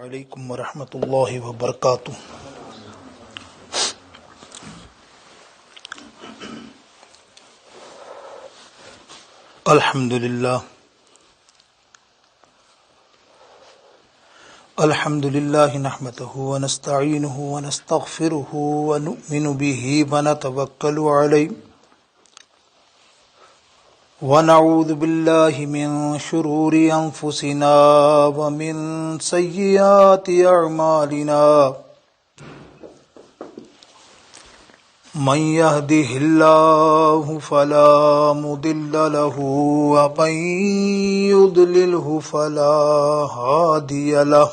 علیکم ورحمۃ اللہ وبرکاتہ۔ الحمد للہ نحمده ونستعینه ونستغفره ونؤمن به ونتوکل علیہ ونعوذ باللہ من شرور انفسنا ومن سیئات اعمالنا من يهده الله فلا مضل له ومن يضلله فلا هادي له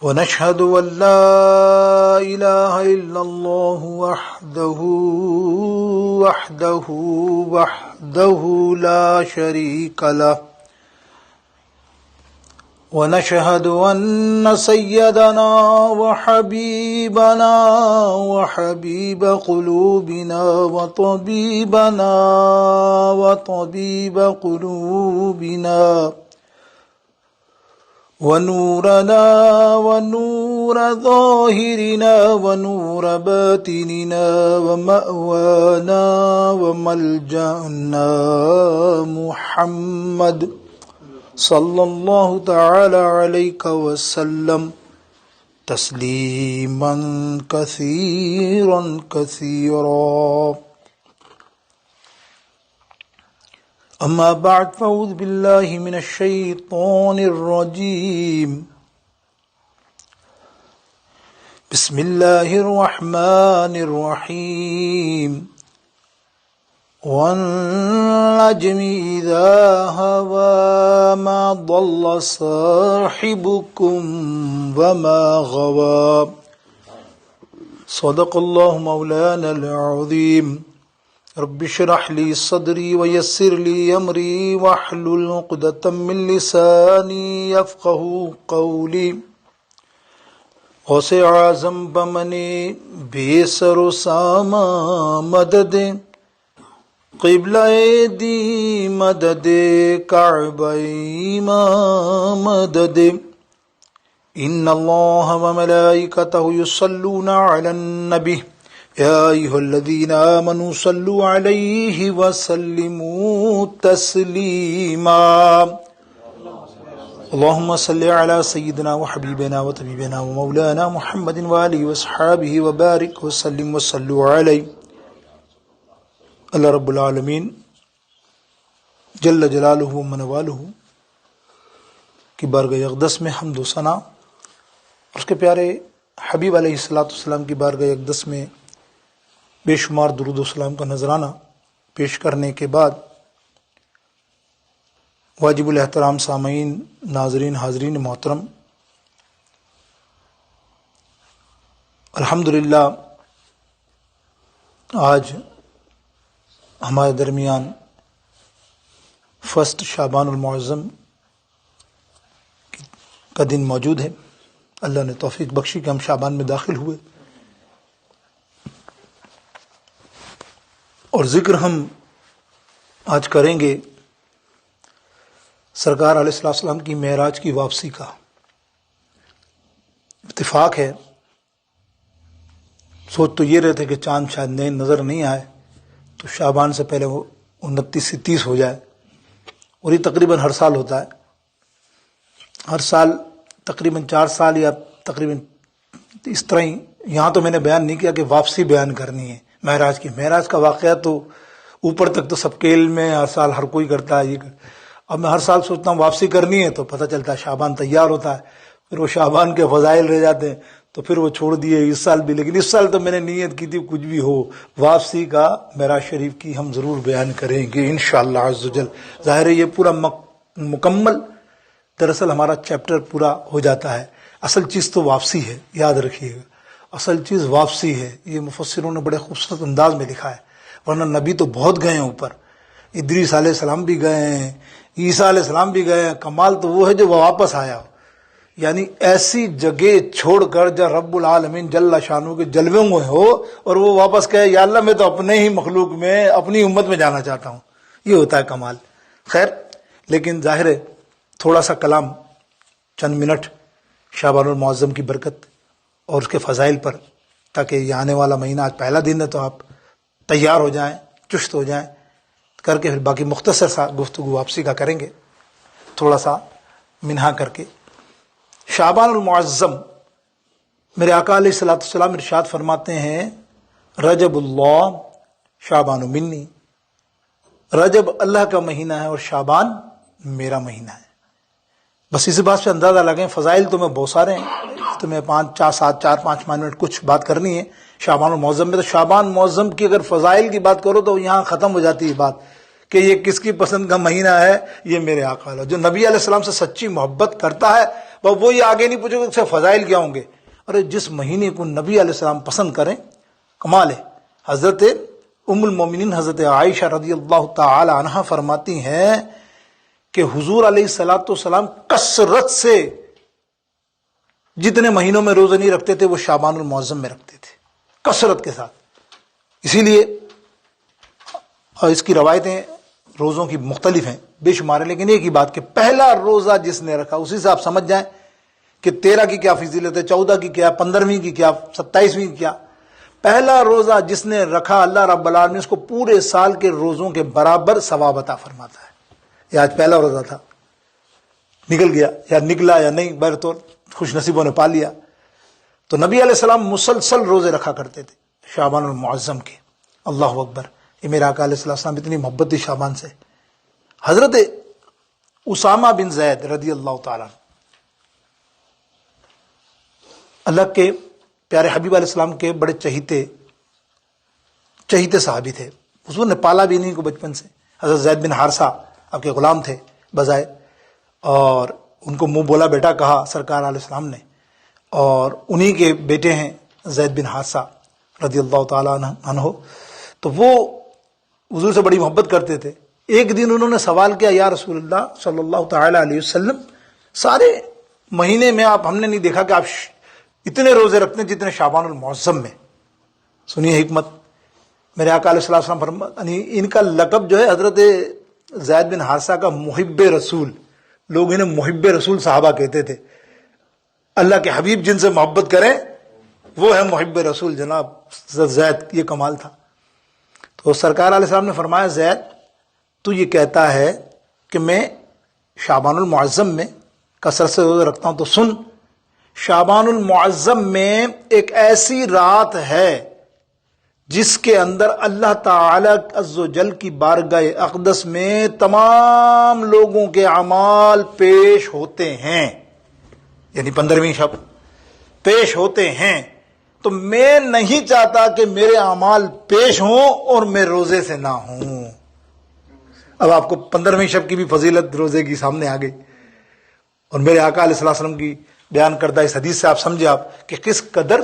ونشهد أن لا إله إلا الله وحده لا شريك له ونشهد أن سيدنا وحبيبنا وحبيب قلوبنا وطبيب قلوبنا ونورنا ونور ظاهرنا ونور باطننا ومأوانا وملجأنا محمد صلی اللہ تعالی علیہ وسلم تسلیما کثیرا کثیرا۔ اما بعد فاعوذ باللہ من الشیطان الرجیم، بسم اللہ الرحمن الرحیم، والنجم اذا هوى ما ضل صاحبكم وما غوى، صدق اللہ مولانا العظیم۔ رب اشرح لي صدري ويسر لي امري واحلل عقدة من لساني يفقهوا قولي۔ غوث اعظم بمنے بے سر و ساما مدد، قبلہ دی مدد، کعبہ امام مدد، ان اللہ وملائکتہ یصلون علی النبی یا ایھا الذین آمنوا صلوا علیہ وسلموا تسلیما۔ اللہم صل علی سیدنا وحبیبنا وطبیبنا ومولانا محمد وآلہ وصحابہ وبارک وسلم وصلوا علیہ۔ اللہ رب العالمین جل جلالہ و منوالہ کی بارگاہ اقدس میں حمد و ثنا، اس کے پیارے حبیب علیہ السلام کی بارگاہ اقدس میں بے شمار درود و سلام کا نذرانہ پیش کرنے کے بعد، واجب الاحترام سامعین، ناظرین، حاضرین محترم، الحمدللہ آج ہمارے درمیان فرسٹ شعبان المعظم کا دن موجود ہے۔ اللہ نے توفیق بخشی کہ ہم شعبان میں داخل ہوئے، اور ذکر ہم آج کریں گے سرکار علیہ السلام کی معراج کی واپسی کا۔ اتفاق ہے، سوچ تو یہ رہے تھے کہ چاند شاید نئے نظر نہیں آئے تو شعبان سے پہلے وہ 29 سے 30 ہو جائے، اور یہ تقریباً ہر سال ہوتا ہے۔ ہر سال تقریباً 4 سال یا تقریباً اس طرح ہی۔ یہاں تو میں نے بیان نہیں کیا کہ واپسی بیان کرنی ہے معراج کی۔ معراج کا واقعہ تو اوپر تک تو سب کے علم میں، ہر سال ہر کوئی کرتا ہے۔ اب میں ہر سال سوچتا ہوں واپسی کرنی ہے تو پتہ چلتا ہے شعبان تیار ہوتا ہے، پھر وہ شعبان کے فضائل رہ جاتے ہیں تو پھر وہ چھوڑ دیے اس سال بھی۔ لیکن اس سال تو میں نے نیت کی تھی کچھ بھی ہو واپسی کا معراج شریف کی ہم ضرور بیان کریں گے انشاءاللہ عز و جل۔ ظاہر ہے یہ پورا مکمل دراصل ہمارا چیپٹر پورا ہو جاتا ہے۔ اصل چیز تو واپسی ہے، یاد رکھیے گا، اصل چیز واپسی ہے۔ یہ مفسروں نے بڑے خوبصورت انداز میں لکھا ہے، ورنہ نبی تو بہت گئے ہیں اوپر، ادریس علیہ السلام بھی گئے ہیں، عیسیٰ علیہ السلام بھی گئے ہیں، کمال تو وہ ہے جو وہ واپس آیا۔ یعنی ایسی جگہ چھوڑ کر جب رب العالمین جل شانہ کے جلوے میں ہو اور وہ واپس کہے یا اللہ میں تو اپنے ہی مخلوق میں اپنی امت میں جانا چاہتا ہوں، یہ ہوتا ہے کمال۔ خیر، لیکن ظاہر ہے تھوڑا سا کلام چند منٹ شعبان المعظم کی برکت اور اس کے فضائل پر، تاکہ یہ آنے والا مہینہ آج پہلا دن ہے تو آپ تیار ہو جائیں، چست ہو جائیں، کر کے پھر باقی مختصر سا گفتگو واپسی کا کریں گے تھوڑا سا منہا کر کے۔ شعبان المعظم، میرے آقا علیہ الصلوۃ والسلام ارشاد فرماتے ہیں رجب اللہ شعبان منی، رجب اللہ کا مہینہ ہے اور شعبان میرا مہینہ ہے۔ بس اسی بات سے اندازہ لگیں، فضائل تو میں بہت سارے ہیں، تو میں 4-5 منٹ کچھ بات کرنی ہے شعبان المعظم میں۔ تو شعبان معظم کی اگر فضائل کی بات کرو تو یہاں ختم ہو جاتی ہے بات کہ یہ کس کی پسند کا مہینہ ہے۔ یہ میرے آقا جو نبی علیہ السلام سے سچی محبت کرتا ہے وہ یہ آگے نہیں پوچھے گا اس سے فضائل کیا ہوں گے، ارے جس مہینے کو نبی علیہ السلام پسند کریں کمال ہے۔ حضرت ام المومنین حضرت عائشہ رضی اللہ تعالی عنہا فرماتی ہیں کہ حضور علیہ الصلوۃ والسلام کثرت سے جتنے مہینوں میں روزے نہیں رکھتے تھے وہ شعبان المعظم میں رکھتے تھے کثرت کے ساتھ۔ اسی لیے اور اس کی روایتیں روزوں کی مختلف ہیں، بے شمار ہیں، لیکن ایک ہی بات کہ پہلا روزہ جس نے رکھا اسی سے آپ سمجھ جائیں کہ 13 کی کیا فضیلت ہے، 14 کی کیا، 15ویں کی کیا، 27ویں کی کیا۔ پہلا روزہ جس نے رکھا اللہ رب العالمین اس کو پورے سال کے روزوں کے برابر ثواب عطا فرماتا ہے۔ یہ آج پہلا روزہ تھا، نکل گیا یا نکلا یا نہیں، بہرطور خوش نصیبوں نے پا لیا۔ تو نبی علیہ السلام مسلسل روزے رکھا کرتے تھے شعبان المعظم کے۔ اللہ اکبر، یہ میرا آقا علیہ السلام اتنی محبت تھی شعبان سے۔ حضرت اسامہ بن زید رضی اللہ تعالیٰ اللہ کے پیارے حبیب علیہ السلام کے بڑے چہیتے صحابی تھے، حضور نے پالا بھی نہیں کو بچپن سے۔ حضرت زید بن حارثہ آپ کے غلام تھے بظاہر، اور ان کو منہ بولا بیٹا کہا سرکار علیہ السلام نے، اور انہی کے بیٹے ہیں زید بن حارثہ رضی اللہ تعالیٰ عنہ۔ تو وہ حضور سے بڑی محبت کرتے تھے۔ ایک دن انہوں نے سوال کیا، یا رسول اللہ صلی اللہ تعالیٰ علیہ وسلم، سارے مہینے میں ہم نے نہیں دیکھا کہ آپ اتنے روزے رکھتے ہیں جتنے شعبان المعظم میں۔ سنیے حکمت، میرے آقا علیہ السلام فرماتے ان کا لقب جو ہے حضرت زید بن حارثہ کا محب رسول، لوگ انہیں محب رسول صحابہ کہتے تھے۔ اللہ کے حبیب جن سے محبت کریں وہ ہے محب رسول جناب زید، یہ کمال تھا۔ تو سرکار علیہ السلام نے فرمایا زید تو یہ کہتا ہے کہ میں شعبان المعظم میں کثرت سے روزے رکھتا ہوں، تو سن، شعبان المعظم میں ایک ایسی رات ہے جس کے اندر اللہ تعالی عز و جل کی بارگاہ اقدس میں تمام لوگوں کے اعمال پیش ہوتے ہیں، یعنی 15ویں شب پیش ہوتے ہیں۔ تو میں نہیں چاہتا کہ میرے اعمال پیش ہوں اور میں روزے سے نہ ہوں۔ اب آپ کو 15ویں شب کی بھی فضیلت روزے کی سامنے آ گئی، اور میرے آقا علیہ السلام کی بیان کردہ اس حدیث سے آپ سمجھے آپ کہ کس قدر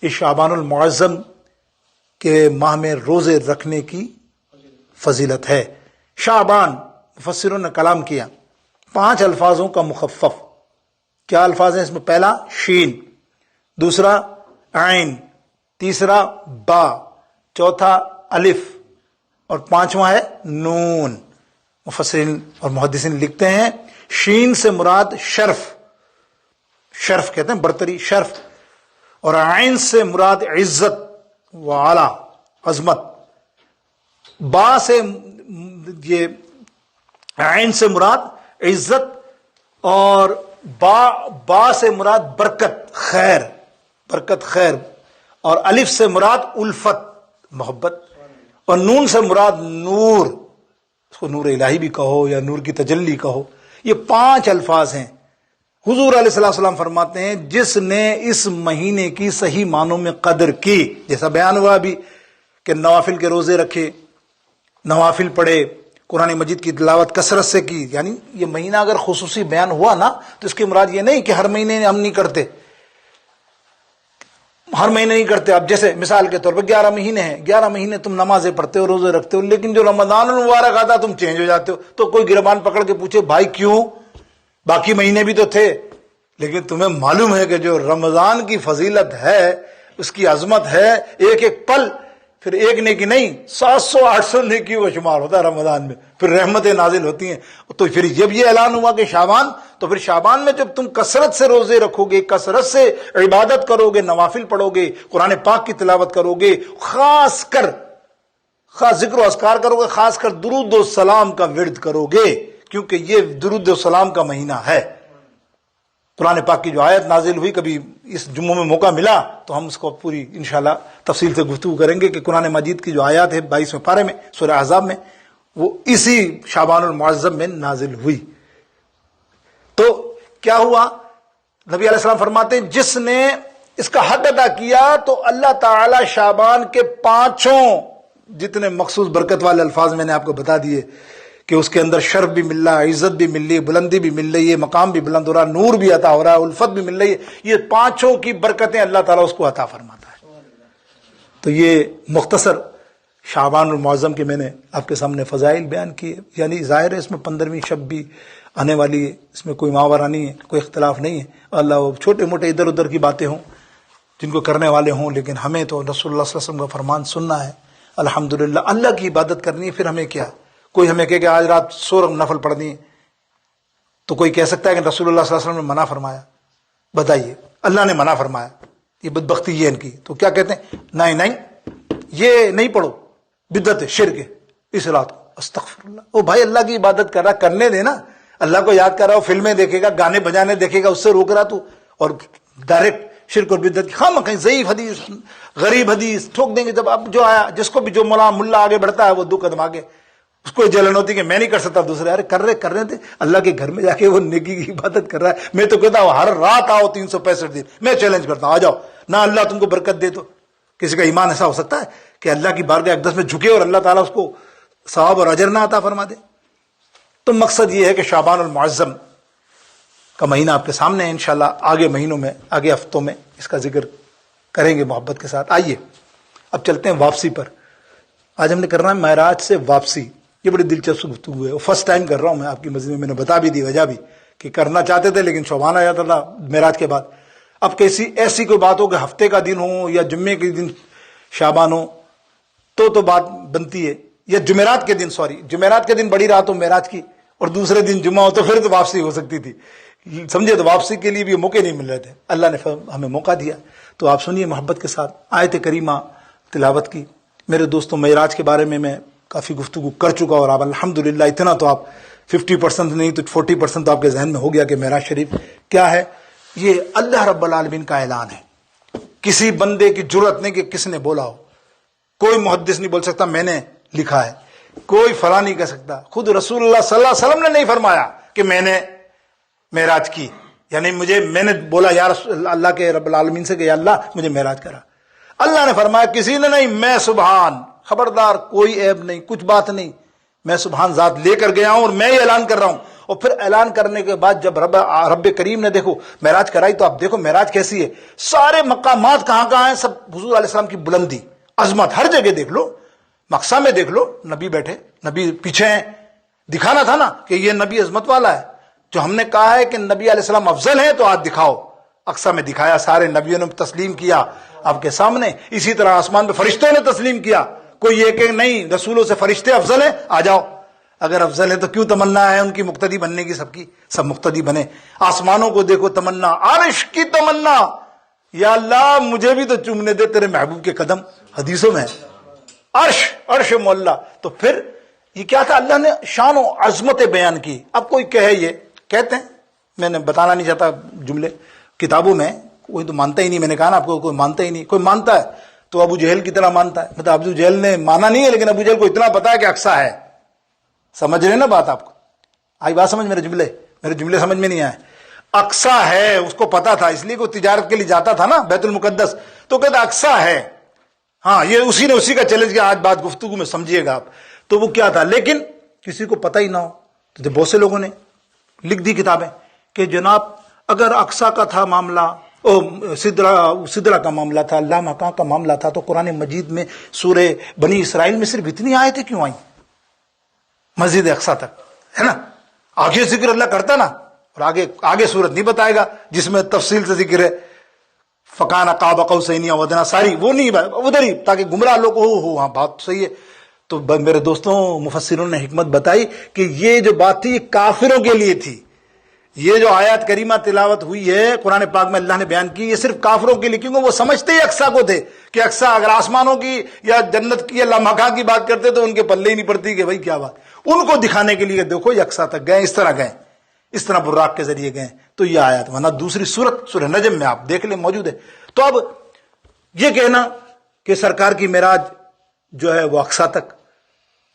اس شعبان المعظم کے ماہ میں روزے رکھنے کی فضیلت ہے۔ شعبان، مفسروں نے کلام کیا 5 الفاظوں کا مخفف۔ کیا الفاظ ہیں اس میں؟ پہلا شین، دوسرا عین، تیسرا با، چوتھا الف، اور 5واں ہے نون۔ مفسرین اور محدثین لکھتے ہیں شین سے مراد شرف، شرف کہتے ہیں برتری، شرف، اور عین سے مراد عزت و اعلی عظمت، با سے یہ عین سے مراد عزت، اور با سے مراد برکت، خیر، برکت خیر، اور الف سے مراد الفت محبت، اور نون سے مراد نور، اس کو نور الہی بھی کہو یا نور کی تجلی کہو۔ یہ 5 الفاظ ہیں۔ حضور علیہ السلام فرماتے ہیں جس نے اس مہینے کی صحیح معنوں میں قدر کی، جیسا بیان ہوا ابھی کہ نوافل کے روزے رکھے، نوافل پڑھے، قرآن مجید کی تلاوت کثرت سے کی، یعنی یہ مہینہ اگر خصوصی بیان ہوا نا تو اس کی مراد یہ نہیں کہ ہر مہینے ہم نہیں کرتے، ہر مہینے نہیں کرتے۔ اب جیسے مثال کے طور پر 11 مہینے ہیں، 11 مہینے تم نمازیں پڑھتے ہو، روزے رکھتے ہو، لیکن جو رمضان المبارک آتا تم چینج ہو جاتے ہو، تو کوئی گربان پکڑ کے پوچھے بھائی کیوں، باقی مہینے بھی تو تھے، لیکن تمہیں معلوم ہے کہ جو رمضان کی فضیلت ہے، اس کی عظمت ہے، ایک ایک پل پھر ایک نیکی نہیں 700-800 نیکی کا شمار ہوتا ہے رمضان میں، پھر رحمتیں نازل ہوتی ہیں. تو پھر جب یہ اعلان ہوا کہ شعبان، تو پھر شعبان میں جب تم کثرت سے روزے رکھو گے، کثرت سے عبادت کرو گے، نوافل پڑھو گے، قرآن پاک کی تلاوت کرو گے، خاص ذکر و اذکار کرو گے، خاص کر درود و سلام کا ورد کرو گے، کیونکہ یہ درود و سلام کا مہینہ ہے. قرآن پاک کی جو آیت نازل ہوئی، کبھی اس جمعوں میں موقع ملا تو ہم اس کو پوری انشاءاللہ تفصیل سے گفتگو کریں گے کہ قرآن مجید کی جو آیات ہے 22ویں پارے میں سورہ احزاب میں، وہ اسی شعبان المعظم میں نازل ہوئی. تو کیا ہوا؟ نبی علیہ السلام فرماتے ہیں جس نے اس کا حق ادا کیا تو اللہ تعالی شعبان کے 5 جتنے مخصوص برکت والے الفاظ میں نے آپ کو بتا دیے کہ اس کے اندر شرف بھی مل رہا ہے، عزت بھی مل رہی ہے، بلندی بھی مل رہی ہے، مقام بھی بلند ہو رہا ہے، نور بھی عطا ہو رہا ہے، الفت بھی مل رہی ہے، یہ 5 کی برکتیں اللہ تعالیٰ اس کو عطا فرماتا ہے. تو یہ مختصر شعبان المعظم کے میں نے آپ کے سامنے فضائل بیان کیے. یعنی ظاہر ہے اس میں 15ویں شب بھی آنے والی ہے، اس میں کوئی ماورا نہیں ہے، کوئی اختلاف نہیں ہے. اللہ چھوٹے موٹے ادھر ادھر کی باتیں ہوں جن کو کرنے والے ہوں، لیکن ہمیں تو رسول اللہ صلی اللہ علیہ وسلم کا فرمان سننا ہے. الحمدللہ اللہ کی عبادت کرنی ہے. پھر ہمیں کیا، کوئی ہمیں کہے کہ آج رات 100 نفل پڑھنی ہے، تو کوئی کہہ سکتا ہے کہ رسول اللہ صلی اللہ علیہ وسلم نے منع فرمایا؟ بتائیے، اللہ نے منع فرمایا، یہ بدبختی یہ ان کی. تو کیا کہتے ہیں؟ نہیں یہ نہیں پڑھو، بدعت ہے، شرک ہے اس رات کو. استغفر اللہ. او بھائی اللہ کی عبادت کر رہا، کرنے دے نا. اللہ کو یاد کر رہا ہو، فلمیں دیکھے گا، گانے بجانے دیکھے گا، اس سے روک رہا تو، اور ڈائریکٹ شرک اور بدعت کی خام کہیں ضعیف حدیث، غریب حدیث ٹھوک دیں گے. جب اب جو آیا، جس کو بھی جو ملا آگے بڑھتا ہے وہ 2 قدم آگے، اس کو جلن ہوتی کہ میں نہیں کر سکتا، دوسرے ارے کر رہے تھے اللہ کے گھر میں جا کے وہ نیکی کی عبادت کر رہا ہے. میں تو کہتا ہوں ہر رات آؤ 365 دن، میں چیلنج کرتا ہوں آ جاؤ نہ. اللہ تم کو برکت دے. تو کسی کا ایمان ایسا ہو سکتا ہے کہ اللہ کی بارگاہ اقدس میں جھکے اور اللہ تعالیٰ اس کو ثواب اور اجر نہ عطا فرما دے؟ تو مقصد یہ ہے کہ شعبان المعظم کا مہینہ آپ کے سامنے ہے. انشاءاللہ آگے مہینوں میں، آگے ہفتوں میں اس کا ذکر کریں گے محبت کے ساتھ. آئیے اب چلتے ہیں واپسی پر. آج ہم نے کرنا ہے معراج سے واپسی. یہ بڑی دلچسپ گفتگو ہے، فرسٹ ٹائم کر رہا ہوں میں آپ کی مسجد میں. میں نے بتا بھی دی وجہ بھی کہ کرنا چاہتے تھے لیکن شعبان آ جاتا تھا معراج کے بعد. اب کیسی ایسی کوئی بات ہو کہ ہفتے کا دن ہو یا جمعے کے دن شعبان ہو تو بات بنتی ہے، یا جمعرات کے دن، جمعرات کے دن بڑی رات ہو معراج کی اور دوسرے دن جمعہ ہو تو پھر تو واپسی ہو سکتی تھی. سمجھے؟ تو واپسی کے لیے بھی موقع نہیں مل رہے تھے. اللہ نے ہمیں موقع دیا. تو آپ سنیے محبت کے ساتھ آیت کریمہ تلاوت کی. میرے دوستوں، معراج کے بارے میں کافی گفتگو کر چکا اور آپ الحمدللہ اتنا تو آپ 50% نہیں تو 40% تو آپ کے ذہن میں ہو گیا کہ معراج شریف کیا ہے. یہ اللہ رب العالمین کا اعلان ہے. کسی بندے کی جرأت نہیں کہ کس نے بولا ہو. کوئی محدث نہیں بول سکتا میں نے لکھا ہے، کوئی فلاں نہیں کہہ سکتا. خود رسول اللہ صلی اللہ علیہ وسلم نے نہیں فرمایا کہ میں نے معراج کی، یعنی میں نے بولا یا رسول اللہ کے رب العالمین سے کہ یا اللہ مجھے معراج کرا. اللہ نے فرمایا کسی نے نہیں، میں سبحان، خبردار کوئی عیب نہیں، کچھ بات نہیں، میں سبحان ذات لے کر گیا ہوں اور میں یہ اعلان کر رہا ہوں. اور پھر اعلان کرنے کے بعد جب رب کریم نے دیکھو معراج کرائی تو آپ دیکھو معراج کیسی ہے. سارے مقامات کہاں ہیں؟ سب حضور علیہ السلام کی بلندی، عظمت، ہر جگہ دیکھ لو. مقصد میں دیکھ لو، نبی بیٹھے، نبی پیچھے ہیں. دکھانا تھا نا کہ یہ نبی عظمت والا ہے. جو ہم نے کہا ہے کہ نبی علیہ السلام افضل ہیں تو آج دکھاؤ. اقصیٰ میں دکھایا، سارے نبیوں نے تسلیم کیا آپ کے سامنے. اسی طرح آسمان پہ فرشتوں نے تسلیم کیا. کوئی یہ کہ نہیں رسولوں سے فرشتے افضل ہیں، آ جاؤ. اگر افضل ہے تو کیوں تمنا ہے ان کی مقتدی بننے کی؟ سب مقتدی بنے. آسمانوں کو دیکھو، تمنا، عرش کی تمنا، یا اللہ مجھے بھی تو چومنے دے تیرے محبوب کے قدم. حدیثوں میں عرش مولا. تو پھر یہ کیا تھا؟ اللہ نے شان و عظمت بیان کی. اب کوئی کہے، یہ کہتے ہیں، میں نے بتانا نہیں چاہتا جملے کتابوں میں، کوئی تو مانتا ہی نہیں. میں نے کہا نا آپ کو، کوئی مانتا ہی نہیں. کوئی مانتا ہے تو ابو جہل کی طرح مانتا ہے. مطلب ابو جہل نے مانا نہیں ہے لیکن ابو جہل کو اتنا پتا ہے کہ اقصیٰ ہے. سمجھ رہے نا بات؟ آپ کو آئی بات سمجھ؟ میرے جملے سمجھ میں نہیں آئے. اقصیٰ ہے، اس کو پتا تھا، اس لیے کوئی تجارت کے لیے جاتا تھا نا بیت المقدس تو کہتا اقصیٰ ہے. ہاں، یہ اسی کا چیلنج کیا. آج بات گفتگو میں سمجھیے گا آپ. تو وہ کیا تھا، لیکن کسی کو پتہ ہی نہ ہو. تو بہت سے لوگوں نے لکھ دی کتابیں کہ جناب اگر اقصیٰ کا تھا معاملہ، سدرہ کا معاملہ تھا، اللہ مکان کا معاملہ تھا، تو قرآن مجید میں سورہ بنی اسرائیل میں صرف اتنی آیتیں کیوں آئیں مسجد اقصیٰ تک؟ ہے نا، آگے ذکر اللہ کرتا نا. اور آگے صورت نہیں بتائے گا جس میں تفصیل سے ذکر ہے. فکان قاب قوسین او ادنی، ساری وہ نہیں، ادھر ہی، تاکہ گمراہ لوگ ہو ہاں بات صحیح ہے. تو میرے دوستوں مفسرون نے حکمت بتائی کہ یہ جو بات تھی یہ کافروں کے لیے تھی. یہ جو آیات کریمہ تلاوت ہوئی ہے قرآن پاک میں اللہ نے بیان کی، یہ صرف کافروں کے لیے، کیونکہ وہ سمجھتے ہی اقصیٰ کو تھے کہ اقصیٰ اگر آسمانوں کی یا جنت کی یا لامکان کی بات کرتے تو ان کے پلے ہی نہیں پڑتی کہ بھائی کیا بات. ان کو دکھانے کے لیے دیکھو یہ اقصیٰ تک گئے، اس طرح گئے، اس طرح براق کے ذریعے گئے. تو یہ آیات، ورنہ دوسری سورت سورہ نجم میں آپ دیکھ لیں موجود ہے. تو اب یہ کہنا کہ سرکار کی معراج جو ہے وہ اقصیٰ تک،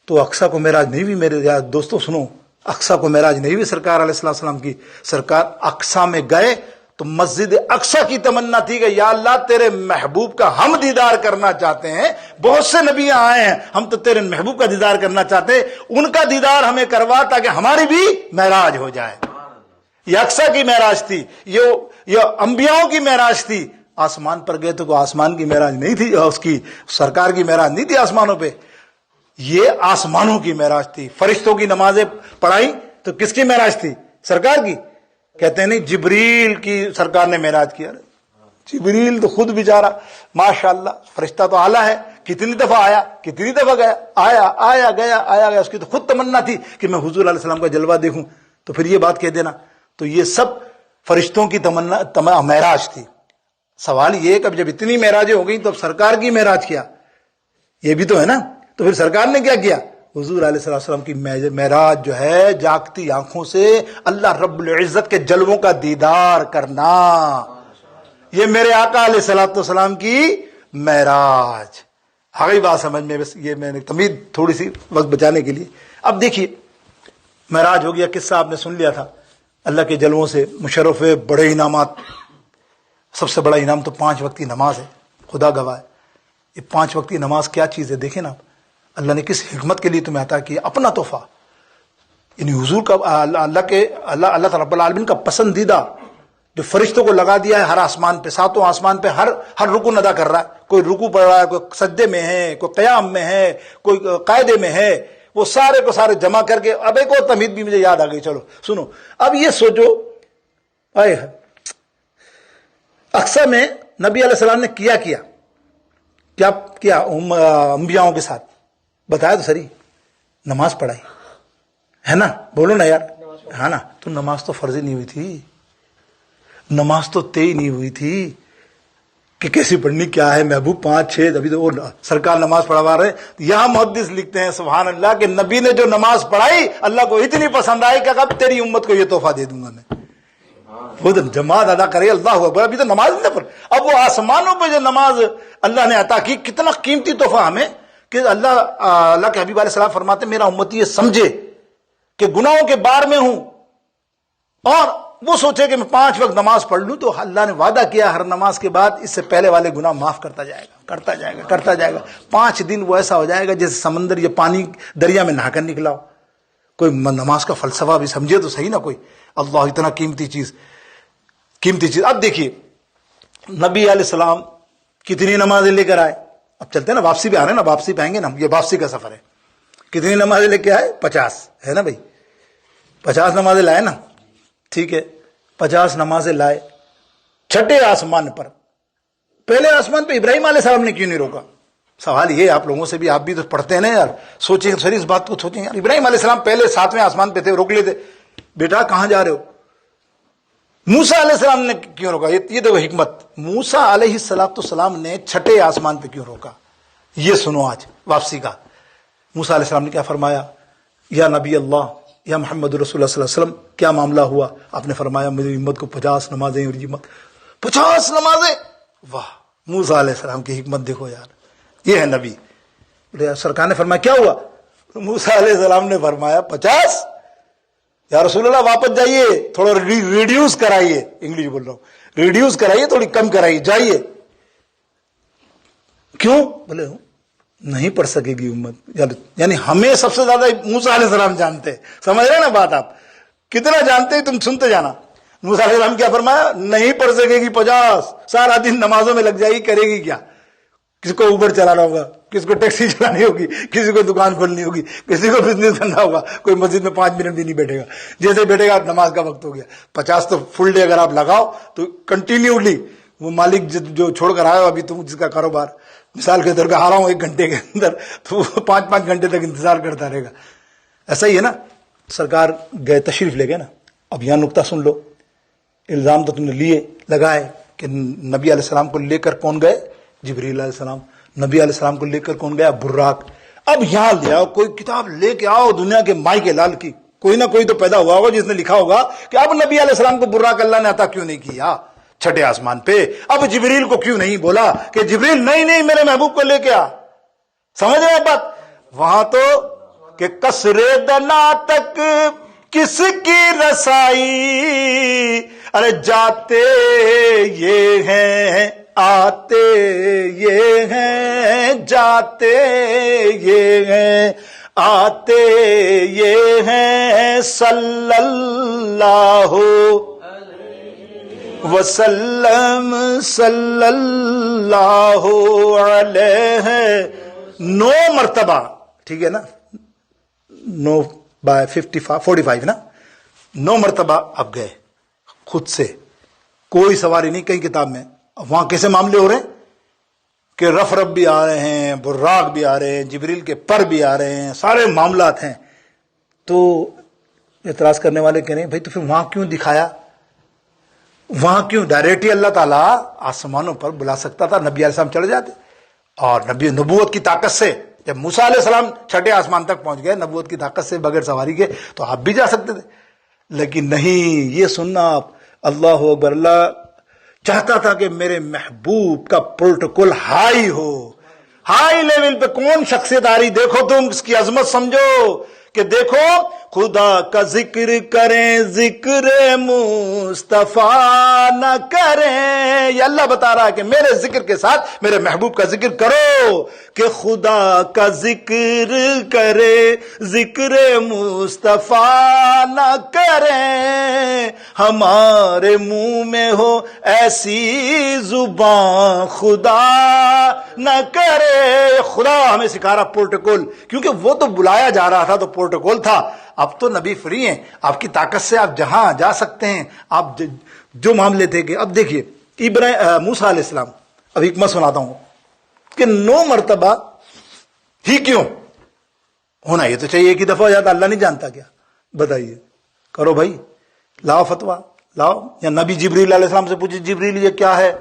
تو اقصیٰ کو معراج نہیں ہوئی. میرے دوستوں سنو، اقصیٰ کو معراج نہیں ہوئی سرکار علیہ السلام کی. سرکار اقصیٰ میں گئے تو مسجد اقصیٰ کی تمنا تھی کہ یا اللہ تیرے محبوب کا ہم دیدار کرنا چاہتے ہیں. بہت سے نبی آئے ہیں، ہم تو تیرے محبوب کا دیدار کرنا چاہتے ہیں، ان کا دیدار ہمیں کروا تاکہ ہماری بھی معراج ہو جائے. یہ اقصیٰ کی معراج تھی، یہ انبیاؤں کی معراج تھی. آسمان پر گئے تو کوئی آسمان کی معراج نہیں تھی، اس کی سرکار کی معراج نہیں تھی آسمانوں پہ، یہ آسمانوں کی معراج تھی. فرشتوں کی نمازیں پڑھائی تو کس کی معراج تھی؟ سرکار کی. کہتے ہیں نہیں، جبریل کی سرکار نے معراج کیا. جبریل تو خود بیچارہ ماشاءاللہ فرشتہ تو اعلیٰ ہے، کتنی دفعہ آیا کتنی دفعہ گیا، آیا گیا. اس کی تو خود تمنا تھی کہ میں حضور علیہ السلام کا جلوہ دیکھوں. تو پھر یہ بات کہہ دینا، تو یہ سب فرشتوں کی تمنا معراج تھی. سوال یہ کہ اب جب اتنی معراجیں ہو گئی تو اب سرکار کی معراج کیا؟ یہ بھی تو ہے نا. تو پھر سرکار نے کیا کیا؟ حضور علیہ السلام کی معراج جو ہے جاگتی آنکھوں سے اللہ رب العزت کے جلووں کا دیدار کرنا. یہ میرے آقا علیہ السلام کی معراج. آ گئی بات سمجھ میں؟ بس یہ میں نے تمید تھوڑی سی وقت بچانے کے لیے. اب دیکھیے معراج ہو گیا، قصہ آپ نے سن لیا تھا. اللہ کے جلووں سے مشرف ہے، بڑے انعامات. سب سے بڑا انعام تو 5 وقت کی نماز ہے. خدا گواہ ہے، یہ 5 وقت کی نماز کیا چیز ہے. دیکھیں نا آپ، اللہ نے کس حکمت کے لیے تمہیں عطا کیا، اپنا تحفہ. یعنی حضور کا اللہ تعالی رب العالمین کا پسندیدہ جو فرشتوں کو لگا دیا ہے ہر آسمان پہ، 7 آسمان پہ ہر رکن ادا کر رہا ہے. کوئی رکوع پڑھ رہا ہے، کوئی سجدے میں ہے، کوئی قیام میں ہے، کوئی قاعدے میں ہے. وہ سارے کو سارے جمع کر کے اب ایک اور تمہید بھی مجھے یاد آ گئی. چلو سنو، اب یہ سوچو، اقصیٰ میں نبی علیہ السلام نے کیا کیا انبیاؤں کے ساتھ بتایا تو سری. نماز پڑھائی ہے نا، بولو نا یار، ہے نا. تو نماز تو فرض نہیں ہوئی تھی، نماز تو طے نہیں ہوئی تھی کہ کیسی پڑھنی کیا ہے. محبوب 5 6 ابھی تو سرکار نماز پڑھوا رہے. یہاں محدث لکھتے ہیں سبحان اللہ کہ نبی نے جو نماز پڑھائی اللہ کو اتنی پسند آئی کہ اب تیری امت کو یہ تحفہ دے دوں گا میں. وہ جماعت ادا کرے، اللہ اکبر. ابھی تو نماز نہیں پڑھ، اب وہ آسمانوں پہ جو نماز اللہ نے عطا کی، کتنا قیمتی تحفہ ہمیں کہ اللہ کے حبیب علیہ السلام فرماتے میرا امتی یہ سمجھے کہ گناہوں کے بار میں ہوں اور وہ سوچے کہ میں 5 وقت نماز پڑھ لوں، تو اللہ نے وعدہ کیا ہر نماز کے بعد اس سے پہلے والے گناہ معاف کرتا جائے گا. 5 دن وہ ایسا ہو جائے گا جیسے سمندر یا پانی دریا میں نہا کر نکلا ہو. کوئی نماز کا فلسفہ بھی سمجھے تو صحیح نا کوئی. اللہ اتنا قیمتی چیز. اب دیکھیے نبی علیہ السلام کتنی نمازیں لے کر آئے. اب چلتے ہیں نا، واپسی پہ آ رہے ہیں نا، واپسی پہ آئیں گے نا، یہ واپسی کا سفر ہے. کتنی نمازیں لے کے آئے؟ 50 ہے نا بھائی. 50 نمازیں لائے نا، ٹھیک ہے. 50 نمازیں لائے. چھٹے آسمان پر، پہلے آسمان پہ ابراہیم علیہ السلام نے کیوں نہیں روکا؟ سوال یہ آپ لوگوں سے بھی، آپ بھی تو پڑھتے ہیں نا یار، سوچیں سر اس بات کو سوچیں یار. ابراہیم علیہ السلام پہلے 7ویں آسمان پہ تھے، روک لیتے، بیٹا کہاں جا رہے ہو. موسیٰ علیہ السلام نے کیوں روکا؟ یہ دیکھو حکمت. موسیٰ علیہ السلام نے چھٹے آسمان پہ کیوں روکا؟ یہ سنو آج واپسی کا. موسیٰ علیہ السلام نے کیا فرمایا؟ یا نبی اللہ، یا محمد رسول اللہ صلی اللہ علیہ وسلم، کیا معاملہ ہوا؟ آپ نے فرمایا میری امت کو 50 نمازیں، اور 50 نمازیں. واہ، موسیٰ علیہ السلام کی حکمت دیکھو یار. یہ ہے نبی. سرکار نے فرمایا کیا ہوا؟ موسیٰ علیہ السلام نے فرمایا 50. یا رسول اللہ واپس جائیے، تھوڑا ریڈیوس کرائیے. انگلش بول رہا ہوں، ریڈیوس کرائیے، تھوڑی کم کرائیے، جائیے. کیوں؟ بولے نہیں پڑھ سکے گی امت. یعنی ہمیں سب سے زیادہ موسیٰ علیہ السلام جانتے ہیں. سمجھ رہے نا بات؟ آپ کتنا جانتے ہیں تم سنتے جانا. موسیٰ علیہ السلام کیا فرمایا؟ نہیں پڑھ سکے گی 50. سارا دن نمازوں میں لگ جائے گی، کرے گی کیا؟ کسی کو اوبر چلانا ہوگا، کسی کو ٹیکسی چلانی ہوگی، کسی کو دکان کھولنی ہوگی، کسی کو بزنس کرنا ہوگا. کوئی مسجد میں 5 منٹ بھی نہیں بیٹھے گا. جیسے بیٹھے گا نماز کا وقت ہو گیا. 50 تو فل ڈے اگر آپ لگاؤ تو کنٹینیولی وہ مالک جو چھوڑ کر آیا ابھی تم جس کا کاروبار مثال کے طور پہ آ رہا ہوں 1 گھنٹے کے اندر، تو وہ 5 گھنٹے تک انتظار کرتا رہے گا. ایسا ہی ہے نا، سرکار گئے تشریف لے گئے نا. اب یہاں نقطہ سن لو، الزام تو تم نے لیے لگائے کہ نبی علیہ السلام کو لے کر کون گئے؟ جبریل علیہ السلام. نبی علیہ السلام کو لے کر کون گیا؟ براق. اب یہاں لے آؤ، کوئی کتاب لے کے آؤ دنیا کے مائی کے لال کی، کوئی نہ کوئی تو پیدا ہوا ہوگا جس نے لکھا ہوگا کہ اب نبی علیہ السلام کو براق اللہ نے عطا کیوں نہیں کیا چھٹے آسمان پہ؟ اب جبریل کو کیوں نہیں بولا کہ جبریل نہیں میرے محبوب کو لے کے آ؟ سمجھ رہے ہیں بات؟ وہاں تو کہ قصرے دنا تک کس کی رسائی، ارے جاتے یہ ہیں آتے یہ ہیں، جاتے یہ ہیں آتے یہ ہیں، صلی اللہ وسلم صلی اللہ علیہ 9 مرتبہ. ٹھیک ہے نا، 9/45 نا، 9 مرتبہ اب گئے خود سے، کوئی سواری نہیں کہیں کتاب میں. اب وہاں کیسے معاملے ہو رہے ہیں کہ رف رب بھی آ رہے ہیں، براق بھی آ رہے ہیں، جبریل کے پر بھی آ رہے ہیں، سارے معاملات ہیں. تو اعتراض کرنے والے کہہ رہے ہیں بھائی تو پھر وہاں کیوں دکھایا؟ وہاں کیوں ڈائریکٹلی اللہ تعالیٰ آسمانوں پر بلا سکتا تھا، نبی علیہ السلام چڑھ جاتے. اور نبی نبوت کی طاقت سے جب موسیٰ علیہ السلام چھٹے آسمان تک پہنچ گئے نبوت کی طاقت سے بغیر سواری کے، تو آپ بھی جا سکتے تھے. لیکن نہیں، یہ سننا آپ. اللہ اکبر. اللہ چاہتا تھا کہ میرے محبوب کا پروٹوکول ہائی ہو، ہائی لیول پہ. کون شخصیت آ رہی دیکھو، تم اس کی عظمت سمجھو کہ دیکھو خدا کا ذکر کریں ذکر مصطفیٰ نہ کریں. یہ اللہ بتا رہا ہے کہ میرے ذکر کے ساتھ میرے محبوب کا ذکر کرو، کہ خدا کا ذکر کرے ذکر مصطفیٰ نہ کریں، ہمارے منہ میں ہو ایسی زبان خدا نہ کرے. خدا ہمیں سکھا رہا پروٹوکول، کیونکہ وہ تو بلایا جا رہا تھا تو پروٹوکول تھا. اب تو نبی فری ہیں، آپ کی طاقت سے آپ جہاں جا سکتے ہیں. آپ جو معاملے تھے کہ اب دیکھیے موسیٰ علیہ السلام، اب حکمت سناتا ہوں کہ 9 مرتبہ ہی کیوں ہونا؟ یہ تو چاہیے ایک ہی دفعہ ہو جاتا. اللہ نہیں جانتا کیا؟ بتائیے، کرو بھائی، لاؤ فتویٰ لاؤ. یا نبی جبریل علیہ السلام سے پوچھے جبریل یہ کیا ہے؟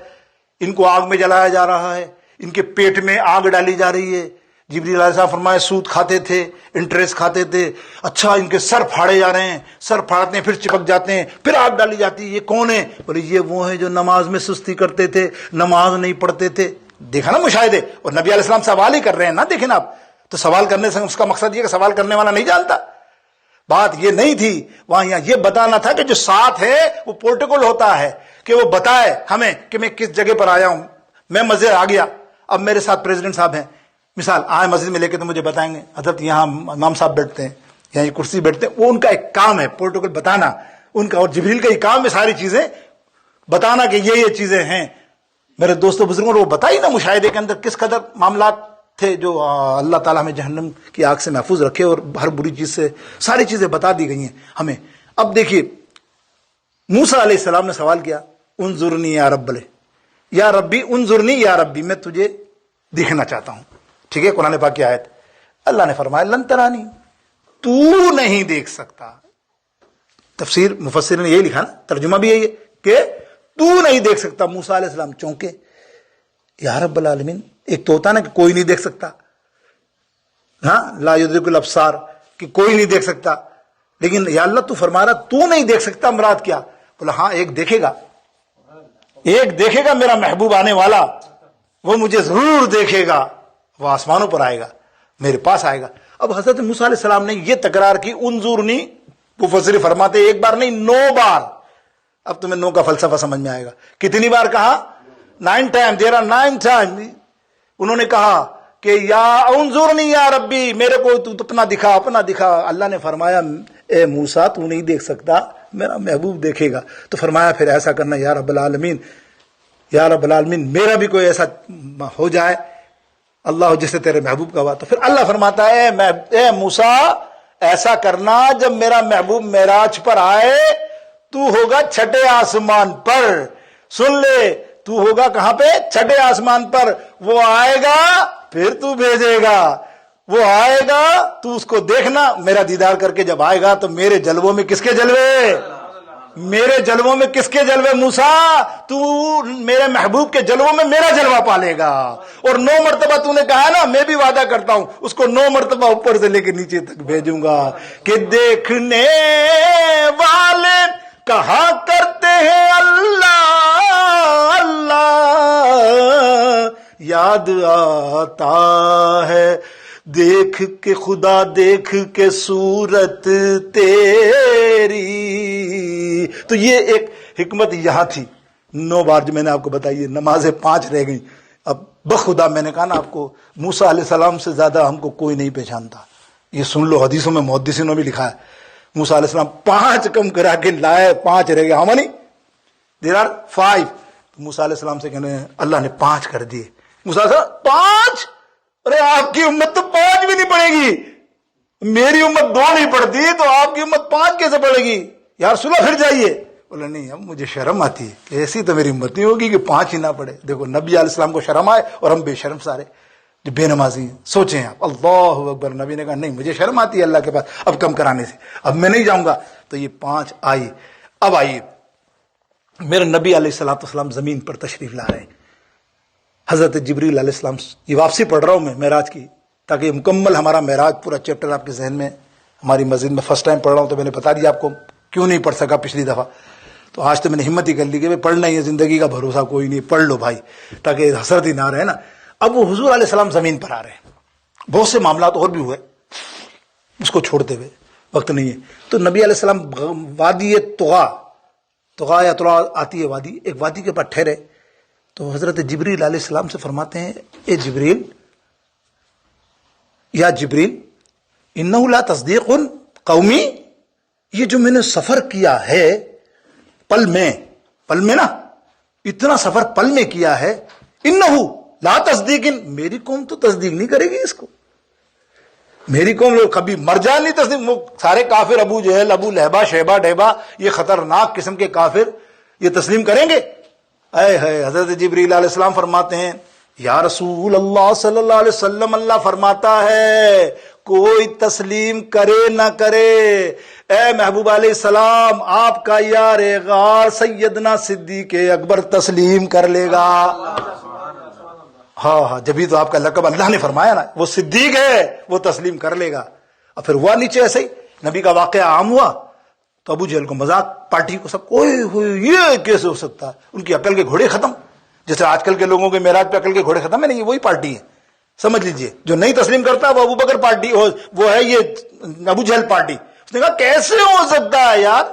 ان کو آگ میں جلایا جا رہا ہے، ان کے پیٹ میں آگ ڈالی جا رہی ہے. جبریل علیہ السلام فرمائے سود کھاتے تھے، انٹرسٹ کھاتے تھے. اچھا ان کے سر پھاڑے جا رہے ہیں، سر پھاڑتے ہیں پھر چپک جاتے ہیں، پھر آگ ڈالی جاتی ہے. یہ کون ہے؟ بولے یہ وہ ہیں جو نماز میں سستی کرتے تھے، نماز نہیں پڑھتے تھے. دیکھا نا مشاہدے. اور نبی علیہ السلام سوال ہی کر رہے ہیں نا. دیکھیں نا آپ، تو سوال کرنے سے اس کا مقصد یہ کہ سوال کرنے والا نہیں جانتا. بات یہ نہیں تھی وہاں، یہاں یہ بتانا تھا کہ جو ساتھ ہے وہ پروٹوکول ہوتا ہے کہ وہ بتائے ہمیں کہ میں کس جگہ پر آیا ہوں. میں مسجد آ گیا، اب میرے ساتھ پریزیڈنٹ صاحب ہیں، مثال آئے مسجد میں لے کے تو مجھے بتائیں گے حضرت یہاں امام صاحب بیٹھتے ہیں، یہاں یہ کرسی بیٹھتے ہیں. وہ ان کا ایک کام ہے پروٹوکول بتانا ان کا، اور جبریل کا ہی کام ہے ساری چیزیں بتانا کہ یہ چیزیں ہیں. میرے دوستوں بزرگوں، وہ بتائی نا مشاہدے کے اندر کس قدر معاملات تھے جو اللہ تعالیٰ ہمیں جہنم کی آگ سے محفوظ رکھے، اور ہر بری چیز سے ساری چیزیں بتا دی گئی ہیں ہمیں. اب دیکھیے موسیٰ علیہ السلام نے سوال کیا انظرنی یا رب، یا ربی انظرنی یا ربی، میں تجھے دیکھنا چاہتا ہوں. ٹھیک ہے، قرآن پاک کی آیت. اللہ نے فرمایا لن ترانی، تو نہیں دیکھ سکتا. تفسیر مفسر نے یہی لکھا نا، ترجمہ بھی یہی ہے کہ تو نہیں دیکھ سکتا. موسیٰ علیہ السلام چونکے، یا رب العالمین. ایک تو ہوتا نا کہ کوئی نہیں دیکھ سکتا، ہاں لا یدرک الابصار، کہ کوئی نہیں دیکھ سکتا. لیکن یا اللہ تو فرما رہا تو نہیں دیکھ سکتا، مراد کیا؟ بولا ہاں ایک دیکھے گا، ایک دیکھے گا میرا محبوب آنے والا، وہ مجھے ضرور دیکھے گا، وہ آسمانوں پر آئے گا، میرے پاس آئے گا. اب حضرت موسیٰ علیہ السلام نے یہ تکرار کی انظرنی، مفسر فرماتے ایک بار نہیں 9 بار. اب تمہیں 9 کا فلسفہ سمجھ میں آئے گا. کتنی بار کہا؟ 9 ٹائم. There are 9 time. انہوں نے کہا کہ یا انظرنی یا ربی، میرے کو تو اپنا دکھا، اپنا دکھا. اللہ نے فرمایا اے موسیٰ تو نہیں دیکھ سکتا، میرا محبوب دیکھے گا. تو فرمایا پھر ایسا کرنا یا رب العالمین، یا رب العالمین میرا بھی کوئی ایسا ہو جائے اللہ جس سے تیرے محبوب کا ہوا. تو پھر اللہ فرماتا ہے اے موسیٰ ایسا کرنا جب میرا محبوب معراج پر آئے تو ہوگا چھٹے آسمان پر. سن لے تو ہوگا کہاں پہ؟ چھٹے آسمان پر. وہ آئے گا پھر تو بھیجے گا. وہ آئے گا تو اس کو دیکھنا. میرا دیدار کر کے جب آئے گا تو میرے جلووں میں کس کے جلوے؟ میرے جلووں میں کس کے جلوے؟ موسیٰ تو میرے محبوب کے جلووں میں میرا جلوہ پالے گا. اور 9 مرتبہ تو نے کہا نا میں بھی وعدہ کرتا ہوں اس کو 9 مرتبہ اوپر سے لے کے نیچے تک بھیجوں گا کہ دیکھنے والے کہا کرتے ہیں اللہ اللہ، یاد آتا ہے دیکھ کے خدا دیکھ کے صورت تیری. تو یہ ایک حکمت یہاں تھی. 9 بار جو میں نے آپ کو بتائی، نمازیں 5 رہ گئیں. اب بخدا میں نے کہا نا آپ کو، موسیٰ علیہ السلام سے زیادہ ہم کو کوئی نہیں پہچانتا. یہ سن لو، حدیثوں میں محدثین نے بھی لکھا ہے موسیٰ علیہ السلام 5 کم کرا کے لائے، 5 رہ گئے. ہاں نہیں دیر آر 5. موسیٰ علیہ السلام سے کہنے اللہ نے 5 کر دیے. موسیٰ علیہ السلام 5؟ ارے آپ کی امت تو 5 بھی نہیں پڑے گی. میری امت 2 نہیں پڑتی تو آپ کی امت 5 کیسے پڑے گی؟ یا رسول اللہ پھر جائیے. بولے نہیں اب مجھے شرم آتی ہے کہ ایسی تو میری امت نہیں ہوگی کہ 5 ہی نہ پڑے. دیکھو نبی علیہ السلام کو شرم آئے اور ہم بے شرم سارے جو بے نمازی ہیں. سوچیں آپ، اللہ اکبر. نبی نے کہا نہیں مجھے شرم آتی ہے اللہ کے پاس اب کم کرانے سے، اب میں نہیں جاؤں گا. تو یہ 5 آئی. اب آئیے میرے نبی علیہ السلام زمین پر تشریف لا رہے ہیں. حضرت جبریل علیہ السلام، یہ واپسی پڑھ رہا ہوں میں معراج کی تاکہ مکمل ہمارا معراج پورا چیپٹر آپ کے ذہن میں. ہماری مسجد میں فرسٹ ٹائم پڑھ رہا ہوں تو میں نے بتا دیا آپ کو کیوں نہیں پڑھ سکا پچھلی دفعہ. تو آج تو میں نے ہمت ہی کر لی کہ پڑھنا ہی ہے، زندگی کا بھروسہ کوئی نہیں، پڑھ لو بھائی تاکہ حسرت ہی نہ رہے نا. اب وہ حضور علیہ السلام زمین پر آ رہے ہیں. بہت سے معاملات اور بھی ہوئے اس کو چھوڑتے ہوئے، وقت نہیں ہے. تو نبی علیہ السلام وادی طغا یا طغا آتی ہے وادی، ایک وادی کے پاس ٹھہرے. تو حضرت جبریل علیہ السلام سے فرماتے ہیں اے جبریل، یا جبریل انہو لا تصدیق قومی، یہ جو میں نے سفر کیا ہے پل میں نا، اتنا سفر پل میں کیا ہے، انہو لا تصدیق، میری قوم تو تصدیق نہیں کرے گی اس کو. میری قوم لوگ کبھی مر جائے نہیں تصدیق. سارے کافر ابو جہل ابو لہبہ شیبہ ڈیبہ یہ خطرناک قسم کے کافر یہ تسلیم کریں گے؟ اے ہے حضرت جبریل علیہ السلام فرماتے ہیں یا رسول اللہ صلی اللہ علیہ وسلم، اللہ فرماتا ہے کوئی تسلیم کرے نہ کرے، اے محبوب علیہ السلام آپ کا یار غار سیدنا صدیق اکبر تسلیم کر لے گا. ہاں جبھی تو آپ کا لقب اللہ نے فرمایا نا، وہ صدیق ہے وہ تسلیم کر لے گا. اور پھر ہوا نیچے ایسے ہی نبی کا واقعہ عام ہوا تو ابو جہل کو مذاق، پارٹی کو سب کوئی یہ کیسے ہو سکتا ہے، ان کی عقل کے گھوڑے ختم. جیسے آج کل کے لوگوں کے معراج پہ عقل کے گھوڑے ختم ہے نہیں، وہی پارٹی ہے سمجھ لیجئے. جو نہیں تسلیم کرتا وہ ابو بکر پارٹی، وہ ہے یہ ابو جہل پارٹی. اس نے کہا کیسے ہو سکتا ہے یار،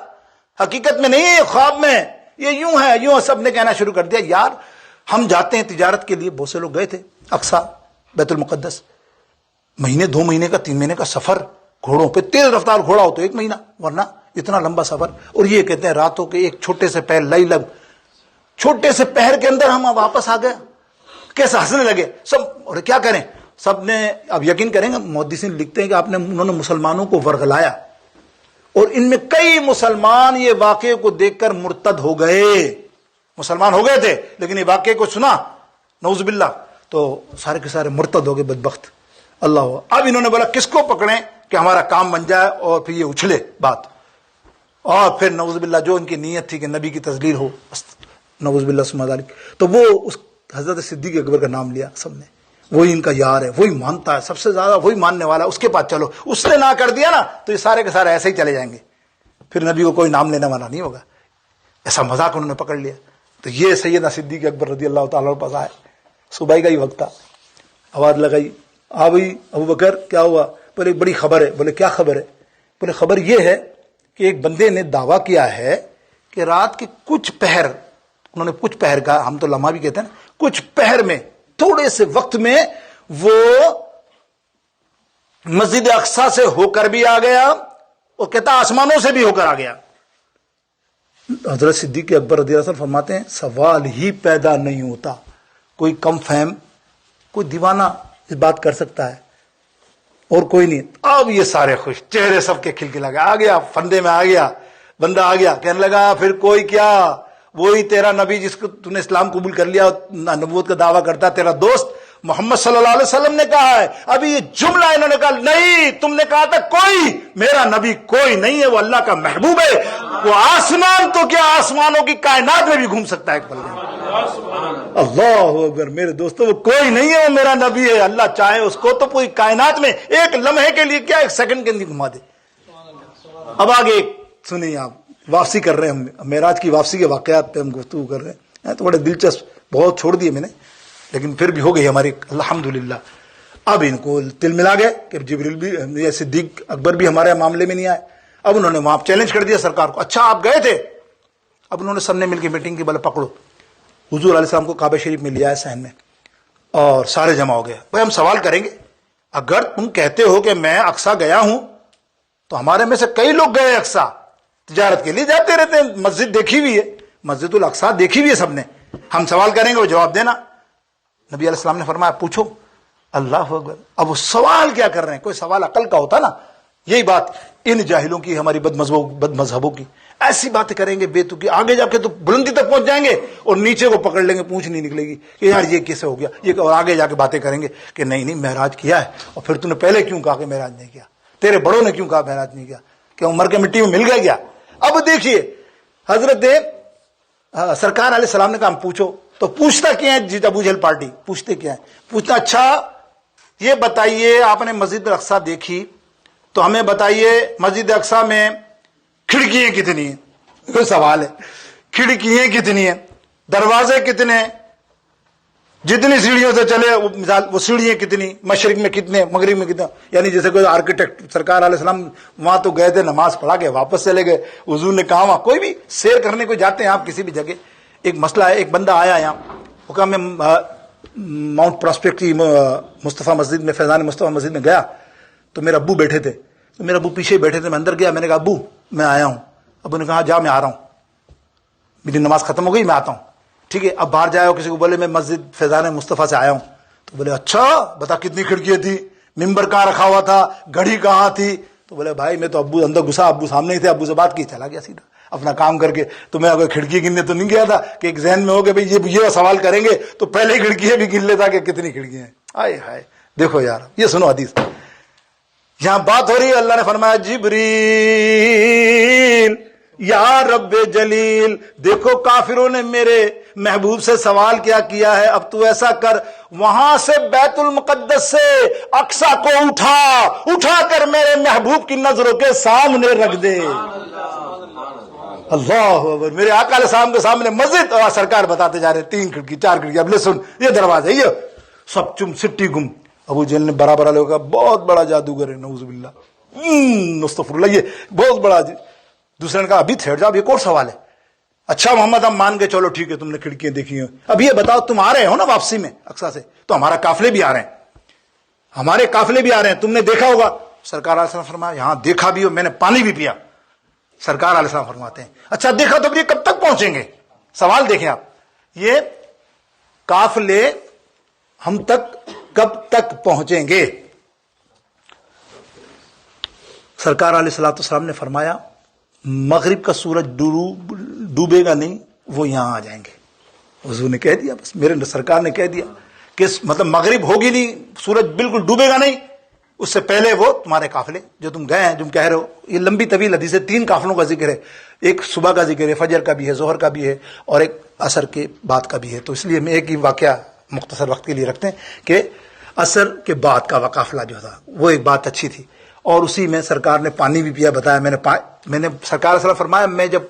حقیقت میں نہیں ہے، خواب میں یہ یوں ہے یوں. سب نے کہنا شروع کر دیا یار ہم جاتے ہیں تجارت کے لیے. بہت سے لوگ گئے تھے اقصی بیت المقدس، مہینے 2 مہینے کا 3 مہینے کا سفر گھوڑوں پہ، تیز رفتار گھوڑا ہو تو 1 مہینہ، ورنہ اتنا لمبا سفر. اور یہ کہتے ہیں راتوں کے ایک چھوٹے سے پہر لیلب، چھوٹے سے پہر کے اندر ہم واپس آ گئے. کیسے ہنسنے لگے سب. اور کیا کریں سب نے، اب یقین کریں گے محدثین لکھتے ہیں کہ انہوں نے مسلمانوں کو ورغلایا اور ان میں کئی مسلمان یہ واقعے کو دیکھ کر مرتد ہو گئے. مسلمان ہو گئے تھے لیکن یہ واقعے کو سنا نعوذ باللہ تو سارے کے سارے مرتد ہو گئے بدبخت. اللہ. اب انہوں نے بولا کس کو پکڑیں کہ ہمارا کام بن جائے اور پھر یہ اچھلے بات، اور پھر نعوذ باللہ جو ان کی نیت تھی کہ نبی کی تذلیل ہو، نعوذ باللہ ثم ذالک. تو وہ اس حضرت صدیق اکبر کا نام لیا سب نے. وہی ان کا یار ہے، وہی مانتا ہے سب سے زیادہ، وہی ماننے والا، اس کے پاس چلو. اس نے نہ کر دیا نا تو یہ سارے کے سارے ایسے ہی چلے جائیں گے، پھر نبی کو کوئی نام لینے والا نہیں ہوگا. ایسا مذاق انہوں نے پکڑ لیا. تو یہ سیدنا صدیق اکبر رضی اللہ تعالیٰ پاس آئے. صبح کا ہی وقت تھا، آواز لگائی آ بھائی ابو بکر کیا ہوا؟ بولے بڑی خبر ہے. بولے کیا خبر ہے؟ بولے خبر یہ ہے کہ ایک بندے نے دعویٰ کیا ہے کہ رات کے کچھ پہر، انہوں نے کچھ پہر کا، ہم تو لمحہ بھی کہتے ہیں نا، کچھ پہر میں تھوڑے سے وقت میں وہ مسجد اقصی سے ہو کر بھی آ گیا اور کہتا آسمانوں سے بھی ہو کر آ گیا. حضرت صدیق اکبر رضی اللہ عنہ فرماتے ہیں سوال ہی پیدا نہیں ہوتا، کوئی کم فہم کوئی دیوانہ اس بات کر سکتا ہے اور کوئی نہیں. اب یہ سارے خوش، چہرے سب کے کھلکھلا گئے. آ گیا فندے میں، آ گیا بندہ، آ گیا کہنے لگا پھر کوئی کیا، وہی تیرا نبی جس کو تو نے اسلام قبول کر لیا نبوت کا دعویٰ کرتا تیرا دوست محمد صلی اللہ علیہ وسلم نے کہا ہے. ابھی یہ جملہ انہوں نے کہا نہیں, تم نے کہا تھا کوئی, میرا نبی کوئی نہیں ہے, وہ اللہ کا محبوب ہے, وہ آسمان تو کیا آسمانوں کی کائنات میں بھی گھوم سکتا ہے ایک پل میں. اللہ اکبر میرے دوستو, وہ کوئی نہیں ہے, وہ میرا نبی ہے. اللہ چاہے اس کو تو پوری کائنات میں ایک لمحے کے لیے کیا ایک سیکنڈ کے اندر گھما دے. اب آگے سنیے, آپ واپسی کر رہے ہیں, ہم معراج کی واپسی کے واقعات پہ ہم گفتگو کر رہے ہیں. تو بڑے دلچسپ, بہت چھوڑ دیے میں نے, لیکن پھر بھی ہو گئی ہماری الحمدللہ. اب ان کو تل ملا گئے کہ جبریل بھی, صدیق اکبر بھی ہمارے معاملے میں نہیں آئے. اب انہوں نے وہاں چیلنج کر دیا سرکار کو, اچھا آپ گئے تھے. اب انہوں نے سب نے مل کے میٹنگ کی, بولے پکڑو حضور علیہ السلام کو کعبہ شریف میں لیا ہے صحن میں, اور سارے جمع ہو گئے. بھائی ہم سوال کریں گے, اگر تم کہتے ہو کہ میں اقصیٰ گیا ہوں تو ہمارے میں سے کئی لوگ گئے اقصیٰ, تجارت کے لیے جاتے رہتے ہیں, مسجد دیکھی ہوئی ہے, مسجد الاقصیٰ دیکھی ہوئی ہے سب نے, ہم سوال کریں گے وہ جواب دینا. نبی علیہ السلام نے فرمایا پوچھو. اللہ اکبر. اب وہ سوال کیا کر رہے ہیں, کوئی سوال عقل کا ہوتا نا. یہی بات ان جاہلوں کی, ہماری بد مذہبوں کی, ایسی باتیں کریں گے بے تکی, آگے جا کے تو بلندی تک پہنچ جائیں گے اور نیچے کو پکڑ لیں گے, پونچھ نہیں نکلے گی کہ یار یہ کیسے ہو گیا یہ, اور آگے جا کے باتیں کریں گے کہ نہیں معراج کیا ہے. اور پھر تو نے پہلے کیوں کہا کہ معراج نہیں کیا, تیرے بڑوں نے کیوں کہا معراج نہیں کیا, کہ عمر کے مٹی میں مل گیا کیا. اب دیکھیے حضرت سرکار علیہ السلام نے کہا پوچھو, تو پوچھتا کیا ہے جی ابو جہل پارٹی, پوچھتے کیا ہے, پوچھتا اچھا یہ بتائیے آپ نے مسجد اقصیٰ دیکھی تو ہمیں بتائیے مسجد اقصیٰ میں کھڑکیاں کتنی ہیں. کوئی سوال ہے, کھڑکیاں کتنی ہیں, دروازے کتنے, جتنی سیڑھیوں سے چلے وہ سیڑھیاں کتنی, مشرق میں کتنے, مغرب میں کتنا. یعنی جیسے کوئی آرکیٹیکٹ, سرکار علیہ السلام وہاں تو گئے تھے, نماز پڑھا کے واپس چلے گئے. حضور نے کہا وہاں کوئی بھی سیر کرنے کو جاتے ہیں آپ کسی بھی جگہ, ایک مسئلہ ہے, ایک بندہ آیا یہاں, وہ کہا میں ماؤنٹ پراسپیکٹ کی مصطفیٰ مسجد میں, فیضان مصطفیٰ مسجد میں گیا تو میرے ابو بیٹھے تھے, تو میرے ابو پیچھے بیٹھے تھے, میں اندر گیا, میں نے کہا ابو میں آیا ہوں. ابو نے کہا جا میں آ رہا ہوں, میری نماز ختم ہو گئی میں آتا ہوں. ٹھیک ہے, اب باہر جاؤ کسی کو بولے میں مسجد فیضان مصطفیٰ سے آیا ہوں, تو بولے اچھا بتا کتنی کھڑکیاں تھی, ممبر کہاں رکھا ہوا تھا, گھڑی کہاں تھی. تو بولے بھائی میں تو ابو اندر گھسا, ابو سامنے ہی تھے, ابو سے بات کی, چلا گیا سیدھا اپنا کام کر کے. تو میں اگر کھڑکی گننے تو نہیں گیا تھا کہ ایک ذہن میں ہو کہ بھائی یہ سوال کریں گے تو پہلے ہی کھڑکیاں بھی گن لیتا کہ کتنی کھڑکیاں ہیں. ہائے ہائے دیکھو یار, یہ سنو حدیث, یہاں بات ہو رہی ہے, اللہ نے فرمایا جبریل یا رب جلیل, دیکھو کافروں نے میرے محبوب سے سوال کیا ہے, اب تو ایسا کر وہاں سے بیت المقدس سے اقصیٰ کو اٹھا کر میرے محبوب کی نظروں کے سامنے رکھ دے. اللہ اکبر, میرے آقا علیہ السلام کے سامنے مسجد, اور سرکار بتاتے جا رہے 3 کھڑکی 4 کھڑکی, اب لے سن یہ دروازہ, یہ سب چم سٹی گم. ابو جہل نے برابر لوگا بہت بڑا جادوگر ہے, نعوذ باللہ, استغفر اللہ, یہ بہت بڑا. دوسرے نے کہا ابھی ٹھہر جاؤ, ایک اور سوال ہے. اچھا محمد ہم مان گئے, چلو ٹھیک ہے تم نے کھڑکیاں دیکھی ہیں, اب یہ بتاؤ تم آ رہے ہو نا واپسی میں اقصیٰ سے, تو ہمارا قافلے بھی آ رہے ہیں, ہمارے قافلے بھی آ رہے ہیں, تم نے دیکھا ہوگا. سرکار علیہ السلام فرمایا یہاں دیکھا بھی ہو, میں نے پانی بھی پیا. سرکار علیہ السلام فرماتے ہیں اچھا دیکھا تو یہ کب تک پہنچیں گے. سوال دیکھیں آپ, یہ قافلے ہم تک کب تک پہنچیں گے. سرکار علیہ السلام نے فرمایا مغرب کا سورج ڈوبے گا نہیں, وہ یہاں آ جائیں گے. حضور نے کہہ دیا, بس میرے سرکار نے کہہ دیا کہ مطلب مغرب ہوگی نہیں, سورج بالکل ڈوبے گا نہیں, اس سے پہلے وہ تمہارے قافلے جو تم گئے ہیں, جو کہہ رہے ہو, یہ لمبی طویل حدیث ہے, 3 قافلوں کا ذکر ہے, ایک صبح کا ذکر ہے, فجر کا بھی ہے, ظہر کا بھی ہے, اور ایک عصر کے بعد کا بھی ہے. تو اس لیے ہم ایک ہی واقعہ مختصر وقت کے لیے رکھتے ہیں کہ عصر کے بعد کا قافلہ جو تھا وہ ایک بات اچھی تھی, اور اسی میں سرکار نے پانی بھی پیا. بتایا میں نے سرکار صلی اللہ فرمایا میں جب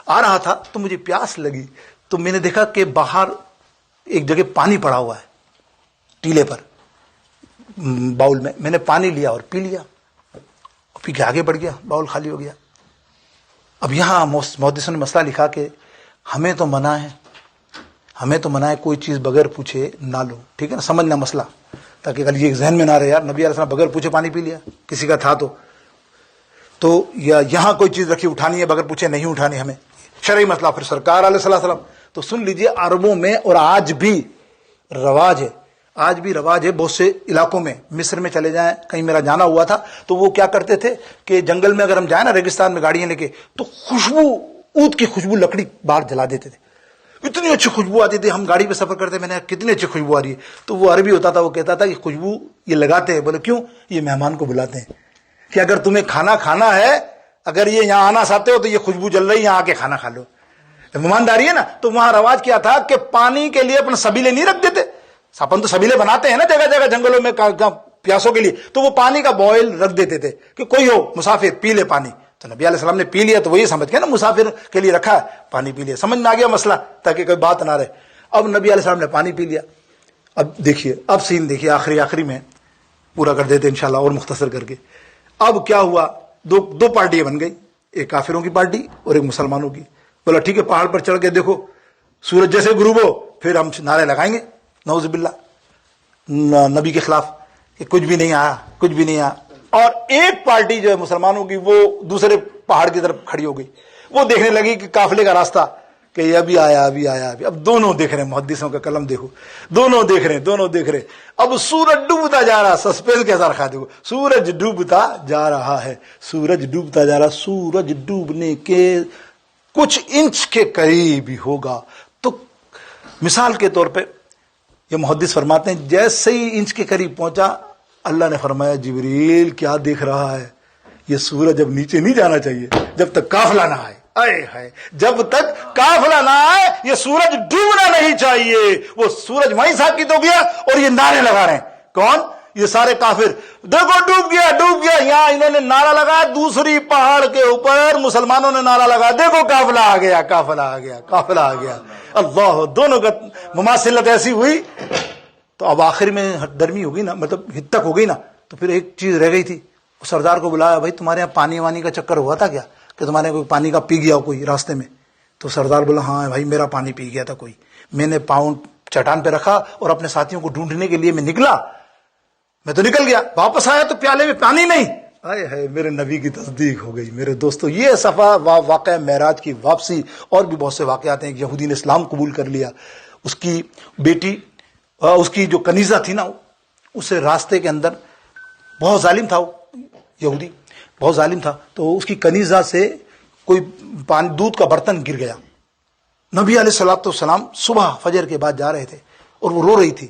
آ رہا تھا تو مجھے پیاس لگی, تو میں نے دیکھا کہ باہر ایک جگہ پانی پڑا ہوا ہے ٹیلے پر باؤل میں نے پانی لیا اور پی لیا, پی کے آگے بڑھ گیا, باؤل خالی ہو گیا. اب یہاں محدثوں نے مسئلہ لکھا کہ ہمیں تو منع ہے کوئی چیز بغیر پوچھے نہ لو, ٹھیک ہے نا, سمجھنا مسئلہ, تاکہ کل یہ ذہن میں نہ رہے یار نبی علیہ السلام بغیر پوچھے پانی پی لیا, کسی کا تھا تو یا یہاں کوئی چیز رکھی اٹھانی ہے بغیر پوچھے نہیں اٹھانی, ہمیں شرعی مسئلہ. پھر سرکار علیہ السلام تو سن لیجئے, عربوں میں اور آج بھی رواج ہے بہت سے علاقوں میں, مصر میں چلے جائیں, کہیں میرا جانا ہوا تھا تو وہ کیا کرتے تھے کہ جنگل میں اگر ہم جائیں نا ریگستان میں گاڑیاں لے کے, تو خوشبو اونٹ کی خوشبو لکڑی باہر جلا دیتے تھے, اتنی اچھی خوشبو آتی تھی. ہم گاڑی پہ سفر کرتے, میں نے کہا کتنی اچھی خوشبو آ رہی ہے. تو وہ عربی ہوتا تھا, وہ کہتا تھا کہ خوشبو یہ لگاتے ہیں. بولے کیوں؟ یہ مہمان کو بلاتے ہیں کہ اگر تمہیں کھانا کھانا ہے, اگر یہ یہاں آنا چاہتے ہو تو یہ خوشبو جل رہی ہے, یہاں آ کے کھانا کھا لو. مہمانداری ہے نا. تو وہاں رواج کیا تھا کہ پانی کے لیے اپنے سبیلے نہیں رکھ دیتے. اپن تو سبیلے بناتے ہیں نا جگہ جگہ جنگلوں میں پیاسوں کے لیے, تو وہ پانی کا بوائل رکھ دیتے تھے کہ کوئی ہو مسافر پی لے پانی. تو نبی علیہ السلام نے پی لیا تو وہی سمجھ گیا نا مسافر کے لیے رکھا ہے, پانی پی لیا. سمجھ میں آ گیا مسئلہ, تاکہ کوئی بات نہ رہے. اب نبی علیہ السلام نے پانی پی لیا. اب دیکھیے, اب سین دیکھیے, آخری میں پورا کر دیتے انشاءاللہ اور مختصر کر کے. اب کیا ہوا, دو پارٹیاں بن گئی, ایک کافروں کی پارٹی اور ایک مسلمانوں کی. بولا ٹھیک ہے, پہاڑ پر چڑھ کے دیکھو سورج جیسے غروب ہو پھر ہم نعرے لگائیں گے نعوذ باللہ نبی کے خلاف کہ کچھ بھی نہیں آیا, کچھ بھی نہیں آیا. اور ایک پارٹی جو ہے مسلمانوں کی وہ دوسرے پہاڑ کی طرف کھڑی ہو گئی. وہ دیکھنے لگی کہ قافلے کا راستہ کہ یہ ابھی آیا ابھی آیا ابھی. اب دونوں دیکھ رہے ہیں, محدثوں کا قلم دیکھو, دونوں دیکھ رہے. اب سورج ڈوبتا جا رہا, سسپینس کیسا رکھا دیکھو, سورج ڈوبتا جا رہا ہے, سورج ڈوبتا جا رہا. سورج ڈوبنے کے کچھ انچ کے قریب ہی ہوگا. تو مثال کے طور پہ یہ محدث فرماتے ہیں جیسے ہی انچ کے قریب پہنچا, اللہ نے فرمایا جبریل کیا دیکھ رہا ہے, یہ سورج جب نیچے نہیں جانا چاہیے جب تک قافلہ نہ آئے. جب تک قافلہ نہ آئے یہ سورج ڈوبنا نہیں چاہیے. وہ سورج وہیں صاحب کی تو گیا اور یہ نعرے لگا رہے ہیں. کون؟ یہ سارے کافر. دیکھو ڈوب گیا ڈوب گیا. یہاں انہوں نے نعرہ لگایا, دوسری پہاڑ کے اوپر مسلمانوں نے نعرہ لگایا, دیکھو قافلہ آ گیا, قافلہ آ گیا, قافلہ آ گیا. اللہ, دونوں کا مماثلت ایسی ہوئی. تو اب آخر میں درمی ہو گئی نا, مطلب ہتک ہو گئی نا. تو پھر ایک چیز رہ گئی تھی, سردار کو بلایا, بھائی تمہارے یہاں پانی وانی کا چکر ہوا تھا کیا, کہ تمہارے کوئی پانی کا پی گیا ہو کوئی راستے میں؟ تو سردار بولا ہاں بھائی میرا پانی پی گیا تھا کوئی. میں نے پاؤں چٹان پہ رکھا اور اپنے ساتھیوں کو ڈھونڈنے کے لیے میں نکلا, میں تو نکل گیا, واپس آیا تو پیالے میں پانی نہیں. ہے میرے نبی کی تصدیق ہو گئی. میرے دوستو, یہ صفحہ واقعہ معراج کی واپسی اور بھی بہت سے واقعات ہیں. یہودی نے اسلام قبول کر لیا, اس کی بیٹی, اس کی جو کنیزہ تھی نا, اسے راستے کے اندر بہت ظالم تھا, وہ یہودی بہت ظالم تھا. تو اس کی کنیزہ سے کوئی دودھ کا برتن گر گیا. نبی علیہ الصلوۃ والسلام صبح فجر کے بعد جا رہے تھے اور وہ رو رہی تھی.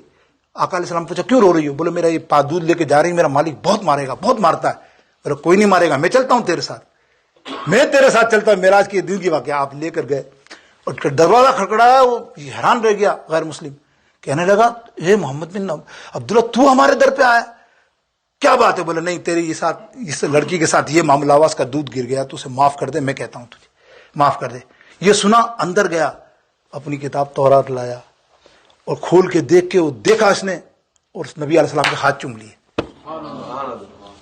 آقا علیہ السلام پوچھا کیوں رو رہی ہو؟ بولے میرا یہ دودھ لے کے جا رہی, میرا مالک بہت مارے گا, بہت مارتا ہے. بولے کوئی نہیں مارے گا, میں چلتا ہوں تیرے ساتھ, میں تیرے ساتھ چلتا ہوں. معراج کے دن کی واقعہ. آپ لے کر گئے اور دروازہ کھڑکڑایا, وہ حیران رہ گیا غیر مسلم. کہنے لگا اے محمد بن عبداللہ, تو ہمارے در پہ آیا, کیا بات ہے؟ بولے نہیں, تیری اس لڑکی کے ساتھ یہ معاملہ ہوا, اس کا دودھ گر گیا, تو اسے معاف کر دے, میں کہتا ہوں تجھے معاف کر دے. یہ سنا, اندر گیا, اپنی کتاب تورات لایا اور کھول کے دیکھ کے وہ دیکھا اس نے, اور نبی علیہ السلام کے ہاتھ چوم لیے.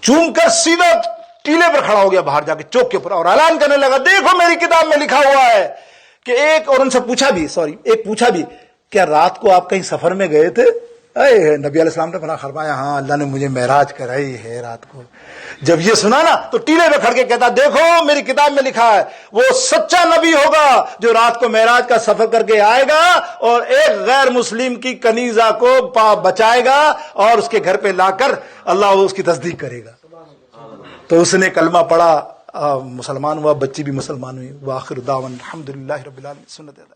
چوم کر سیدھا ٹیلے پر کھڑا ہو گیا باہر جا کے چوک کے اوپر, اور اعلان کرنے لگا دیکھو میری کتاب میں لکھا ہوا ہے کہ ایک, اور ان سے پوچھا بھی کیا رات کو آپ کہیں سفر میں گئے تھے؟ نبی علیہ السلام نے بنا فرمایا ہاں اللہ نے مجھے معراج کرائی ہے رات کو. جب یہ سنا نا تو ٹیلے پہ کھڑ کے کہتا دیکھو میری کتاب میں لکھا ہے وہ سچا نبی ہوگا جو رات کو معراج کا سفر کر کے آئے گا اور ایک غیر مسلم کی کنیزہ کو بچائے گا اور اس کے گھر پہ لا کر اللہ اس کی تصدیق کرے گا. تو اس نے کلمہ پڑھا, مسلمان ہوا, بچی بھی مسلمان ہوئی. وآخر دعوانا الحمدللہ رب العالمین. سنت ادا.